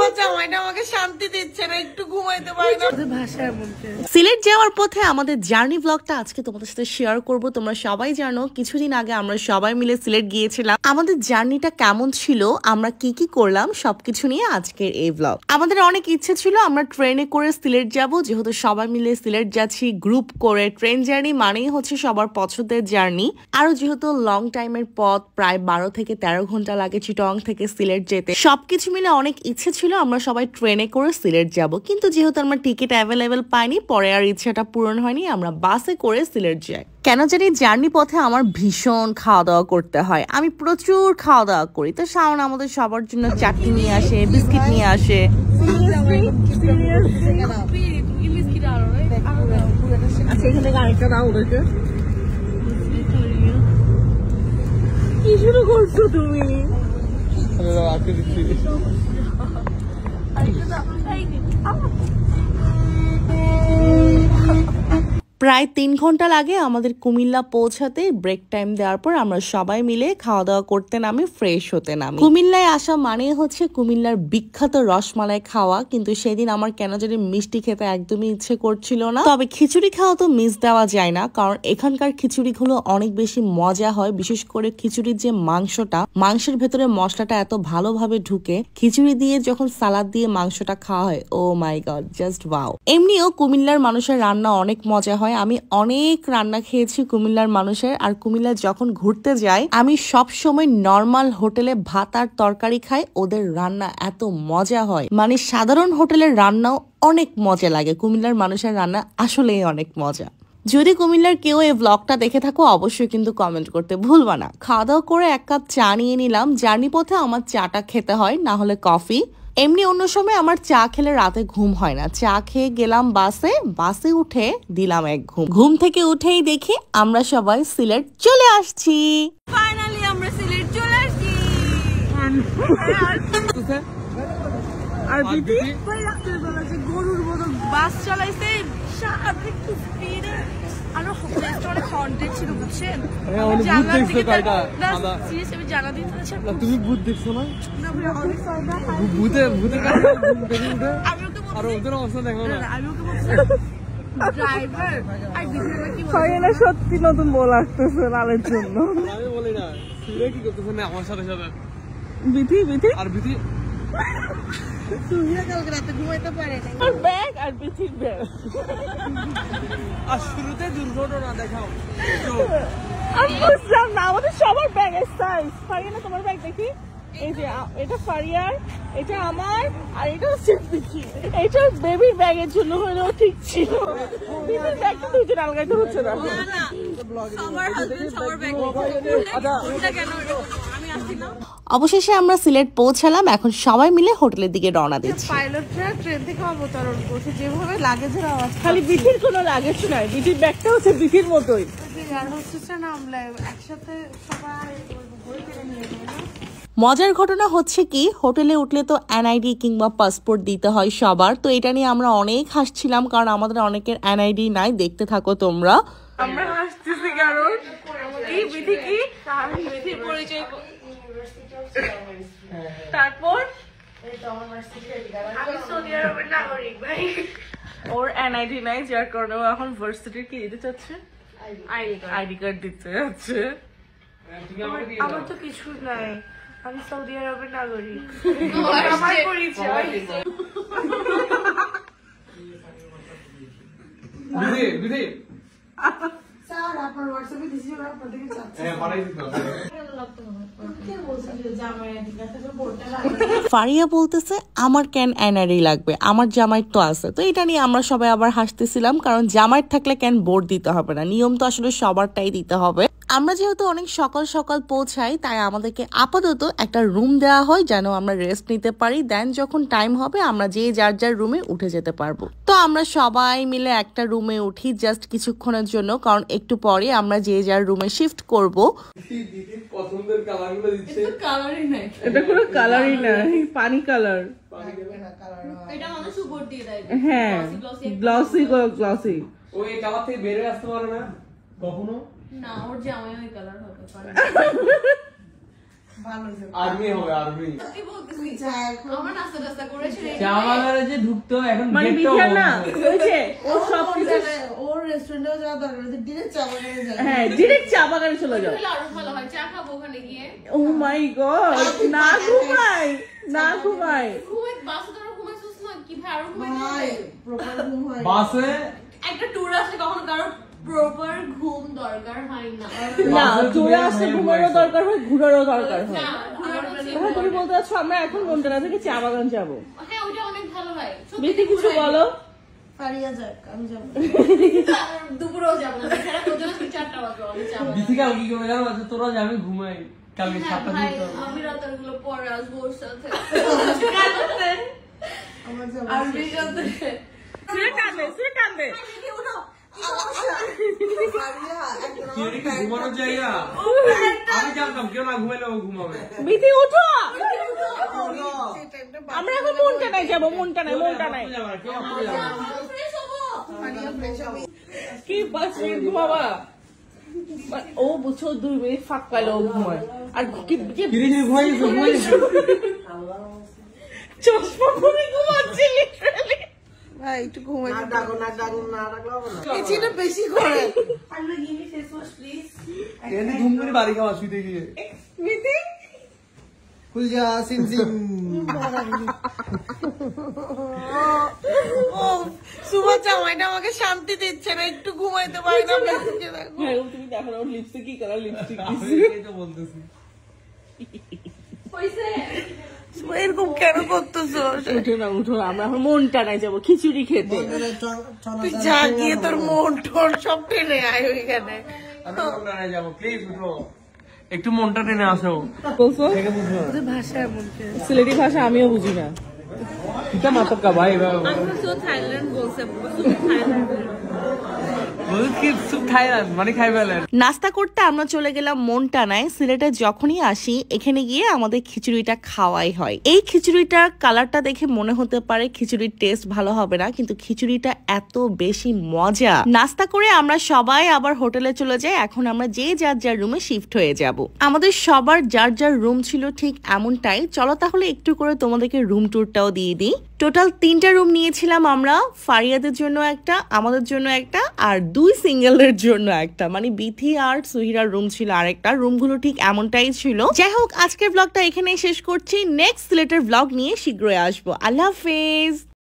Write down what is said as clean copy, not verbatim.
আমার জামাইটা আমাকে শান্তি দিচ্ছে না, একটু ঘুমাইতে পারি না। ভাষার মধ্যে সিলেট যাওয়ার পথে আমাদের জার্নি ব্লগটা আজকে তোমাদের সাথে শেয়ার করব। তোমরা সবাই জানো কিছুদিন আগে আমরা সবাই মিলে সিলেট গিয়েছিলাম। আমাদের জার্নিটা কেমন ছিল, আমরা কি কি করলাম, সবকিছু নিয়ে আজকের এই ব্লগ। আমাদের অনেক ইচ্ছে ছিল আমরা ট্রেনে করে সিলেট যাব, যেহেতু সবাই মিলে সিলেট যাচ্ছি গ্রুপ করে। ট্রেন জার্নি মানেই হচ্ছে সবার পছন্দের জার্নি, আরো যেহেতু লং টাইমের পথ, প্রায় 12 থেকে 13 ঘন্টা লাগে চিটং থেকে সিলেট যেতে। সবকিছু মিলে অনেক ইচ্ছে ছিল আমরা সবাই ট্রেনে করে সিলেট যাব, কিন্তু যেহেতু আমরা টিকিট অ্যাভেলেবেল পাইনি, পরে আর ইচ্ছাটা পূরণ হয়নি, আমরা বাসে করে সিলেট যাই। কেন জানি জার্নি পথে আমার ভীষণ খাওয়া দাওয়া করতে হয়, আমি প্রচুর খাওয়া দাওয়া করি। তো শাওন আমাদের সবার জন্য চাটনি নিয়ে আসে, বিস্কিট নিয়ে আসে। কি শুরু করছো তুমি? প্রায় 3 ঘন্টা লাগে আমাদের কুমিল্লা পৌঁছাতে। ব্রেক টাইম দেওয়ার পর আমরা সবাই মিলে খাওয়া দাওয়া করতে নামি, ফ্রেশ হতে নামি। কুমিল্লায় আসা মানে হচ্ছে কুমিল্লার বিখ্যাত রসমালাই খাওয়া, কিন্তু সেদিন আমার কেন জানি মিষ্টি খেতে একদমই ইচ্ছে করছিল না। তবে খিচুড়ি খাওয়া তো মিস দেওয়া যায় না, কারণ এখানকার খিচুড়িগুলো অনেক বেশি মজা হয়। বিশেষ করে খিচুড়ির যে মাংসটা, মাংসের ভেতরে মশলাটা এত ভালোভাবে ঢুকে, খিচুড়ি দিয়ে যখন সালাদ দিয়ে মাংসটা খাওয়া হয়, ও মাই গড, জাস্ট ওয়াও। এমনিও কুমিল্লার মানুষের রান্না অনেক মজা হয়। আমি অনেক রান্না খেয়েছি কুমিল্লার মানুষের, আর কুমিল্লা যখন ঘুরতে যাই আমি সব সময় নরমাল হোটেলে ভাত আর তরকারি খাই। ওদের রান্না এত মজা হয়, মানে সাধারণ হোটেলের রান্নাও অনেক মজা লাগে। কুমিল্লার মানুষের রান্না আসলেই অনেক মজা। যদি কুমিল্লার কেউ এই ব্লগটা দেখে থাকো অবশ্যই কিন্তু কমেন্ট করতে ভুলবা না। খাওয়া দাওয়া করে 1 কাপ চা নিয়ে নিলাম। জার্নি পথে আমার চাটা খেতে হয়, না হলে কফি। এমনি অন্য সময় আমার চা খেলে রাতে ঘুম হয় না। চা খেয়ে গেলাম বাসে উঠে দিলাম এক ঘুম। ঘুম থেকে উঠেই দেখি আমরা সবাই সিলেট চলে আসছি। ফাইনালি আমরা সিলেট চলে আসছি। আর দিদি রাতের বেলা যে গরুর মতো বাস চালাইছে, সাথে একটু স্পিডে। আর অনেক হন্টেড ছিল, বুঝছেন? আমি জানা দিন তুমি ভূত দেখছো না? সত্যি নতুন বল আসতেছে লালের জন্য। আমি বলি না কি করতেছে না আমার সাথে সাথে বিধি আর বিধি রাতে ঘুমাইতে পারে না। আর ব্যাগ আর বিধির ব্যাগ। আর শুরুতে দুর্ঘটনা দেখাও। আমি বুঝলাম না, আমাদের সবার ব্যাগের সাইজ। ফারিয়া, তোমার ব্যাগ দেখি। এই যে এটা ফারিয়ার, এটা আমার, আর এটা হচ্ছে বিধি। এটা বেবির ব্যাগের জন্য হলেও ঠিক ছিল। বিধির ব্যাগ তো দুইজন আলগাইতে হচ্ছে না। অবশেষে আমরা সিলেট পৌঁছালাম। এখন সবাই মিলে হোটেলের দিকে রওনা দিচ্ছি। পাইলটরা ট্রেন থেকে অবতরণ করছে, যেভাবে লাগেজের আওয়াজ। খালি বিধির কোনো লাগেজ নাই, বিধির ব্যাগটা হচ্ছে বিধির মতোই। একসাথে সবাই মজার ঘটনা হচ্ছে কি, হোটেলে উঠলে তো এনআইডি কিংবা পাসপোর্ট দিতে হয় সবার। তো এটা নিয়ে আমরা অনেক হাসছিলাম, কারণ আমাদের অনেকের এনআইডি নাই। দেখতে থাকো তোমরা। আমরা হাসতেছি কারণ এই বিধি কি বিধির পরিচয়। তারপর আমি সৌদি আরবের নাগরিক ভাই। ওর এনআইডি নাই, যার কারণে ও এখন ভার্সিটির কি দিতে চাচ্ছে, আইডি কার্ড দিতে যাচ্ছে। আমার তো কিছু নাই, আমি সৌদি আরবের নাগরিক। আমার পরিচয় বিধি স্যার, আপনার হোয়াটসঅ্যাপে দিছি, আপনাদেরকে চাচ্ছি। ফারিয়া বলতেছে আমার কেন এনআইডি লাগবে, আমার জামাইয়ের তো আছে। তো এটা নিয়ে আমরা সবাই আবার হাসতেছিলাম, কারণ জামাইয়ের থাকলে কেন বোর্ড দিতে হবে না, নিয়ম তো আসলে সবারটাই দিতে হবে। আমরা যেহেতু অনেক সকাল সকাল পৌঁছাই, তাই আমাদেরকে আপাতত একটা রুম দেওয়া হয় যেন আমরা রেস্ট নিতে পারি। দেন যখন টাইম হবে আমরা যে যার যার রুমে উঠে যেতে পারবো। তো আমরা সবাই মিলে একটা রুমে উঠি জাস্ট কিছুক্ষণের জন্য, কারণ একটু পরে আমরা যে যার রুমে শিফট করব। পছন্দের কালারগুলো দিচ্ছে, কালারই নাই, এটা কোনো কালারই নাই, পানি কালার। এটা মানুষ উপর দিয়ে দেয়, হ্যাঁ গ্লসি গ্লসি। ও এই কালার থেকে বের হয়ে আসতে পারে না কখনো না, ওর জামাই ওই কালার হবে পারে। আর্মি হবে আর্মি কি বলতেছি আমার নাস্তা টাস্তা করেছে চা বাগানে যে ঢুকতো এখন মানে গেটটাও বিশাল না বন্ধ। হয়েছে ও সব কিছু ওর রেস্টুরেন্টেও যাওয়া দরকার নেই, ডিরেক্ট চা বাগানে যায়। হ্যাঁ ডিরেক্ট চা বাগানে চলে যাও তাহলে আরো ভালো হয় চা খাবো ওখানে গিয়ে ও মাই গড না ঘুমাই না ঘুমাই ঘুমাই বাসে তোরা ঘুমাইছিস না কি ভাই আরো ঘুমাই ভাই, proper ঘুম হয় না। বাসে একটা ট্যুর আসলে কখনো কারো প্রপার ঘুম দরকার হয় না না বাসে চলে তুমি আসলে ঘুমাই ঘুমানোর ঘুমাইছো। দরকার হয় ঘুরারও দরকার হয় না ঘোরার হচ্ছে- তাহলে তুমি বলতে চাচ্ছ আমরা এখন মন্টানা থেকে চা বাগান যাবো হ্যাঁ ওইটা অনেক ভালো হয় সত্যি বেশি কিছু ঘুরাই বলো ফারিয়া যাক, আমি যাবো। দুপুরেও যাবো না সেটা কোথাও 4টা বাজে আমি চা বাগানে। বিথিকা কি করে জানো আচ্ছা তোরা যে আমি ঘুমাই কালকে হ্যাঁ 7টা ভাই দিন আমি রাতের গুলো পরে আসবো ওর সাথে আমার যাবো। আর বিকালে শুয়ে কান্দে ফারিয়া, একদম কি রে, কি ঘুমানোর জায়গা আমি জানতাম কেউ না ঘুমাইলে ও ঘুমাবে বিধি উঠো সেই টাইমটা আমরা এখন মন্টানায় যাবো মন্টানায় যাবে না, কেউ আপনি যাবে না। ফ্রেশ হবো ফারিয়া ফ্রেশ হবে। কি 5 মিনিট ঘুমাবা ও বুঝছো 2 মিনিট ফাঁক পাইলে ও ঘুমায় আর কি কি কি রে, কি ঘুমাইছো ঘুমাইছো চশমা পরে ঘুমাচ্ছে লিটারালি ভাই, একটু ঘুমাই কিছুটা বেশি করে। এনে ঘুম করে বাড়ি খাওয়া শুইতে গিয়ে বিধি খুল যা সিম সিম সুমা জামাইটা আমাকে শান্তি দিচ্ছে না, একটু ঘুমাইতে পারি না। মেসেজে দেখো। হ্যাঁ তুমি দেখো না ওর লিপস্টিক কি কালার লিপস্টিক আমি এই তো বলতেছি হইছে সুমা, এরকম কেন করতেছো? উঠো আমরা এখন মন্টানায় যাবো খিচুড়ি খেতে তুই যা গিয়ে তোর মন টোন সব টেনে আয় ওইখানে। আমি মনটানে যাবো প্লিজ উঠো একটু মনটা টেনে আসো বলছো থেকে বুঝো তোদের ভাষা এমন কেন? সিলেটি ভাষা আমিও বুঝি না কিটা মাতক কা ভাই থাইল্যান্ড বলছে থাইল্যান্ড মানে খাই ফেলেন নাস্তা করতে আমরা চলে গেলাম মন্টানায়। সিলেটে যখনই আসি এখানে গিয়ে আমাদের খিচুড়িটা খাওয়াই হয়। এই খিচুড়িটার কালারটা দেখে মনে হতে পারে খিচুড়ির টেস্ট ভালো হবে না, কিন্তু খিচুড়িটা এত বেশি মজা। নাস্তা করে আমরা সবাই আবার হোটেলে চলে যাই। এখন আমরা যে যার যার রুমে শিফট হয়ে যাব। আমাদের সবার যার যার রুম ছিল ঠিক এমনটাই। চলো তাহলে একটু করে তোমাদেরকে রুম ট্যুরটাও দিয়ে দিই। টোটাল 3টা রুম নিয়েছিলাম আমরা, ফারিয়াদের জন্য একটা, আমাদের জন্য একটা, আর 2 সিঙ্গেলের জন্য একটা, মানে বিথি আর সুহিরার রুম ছিল আরেকটা। রুমগুলো ঠিক এমনটাই ছিল। যাই হোক, আজকের ব্লগটা এখানেই শেষ করছি। নেক্সট সিলেটের ব্লগ নিয়ে শীঘ্রই আসবো। আল্লাহ হাফেজ।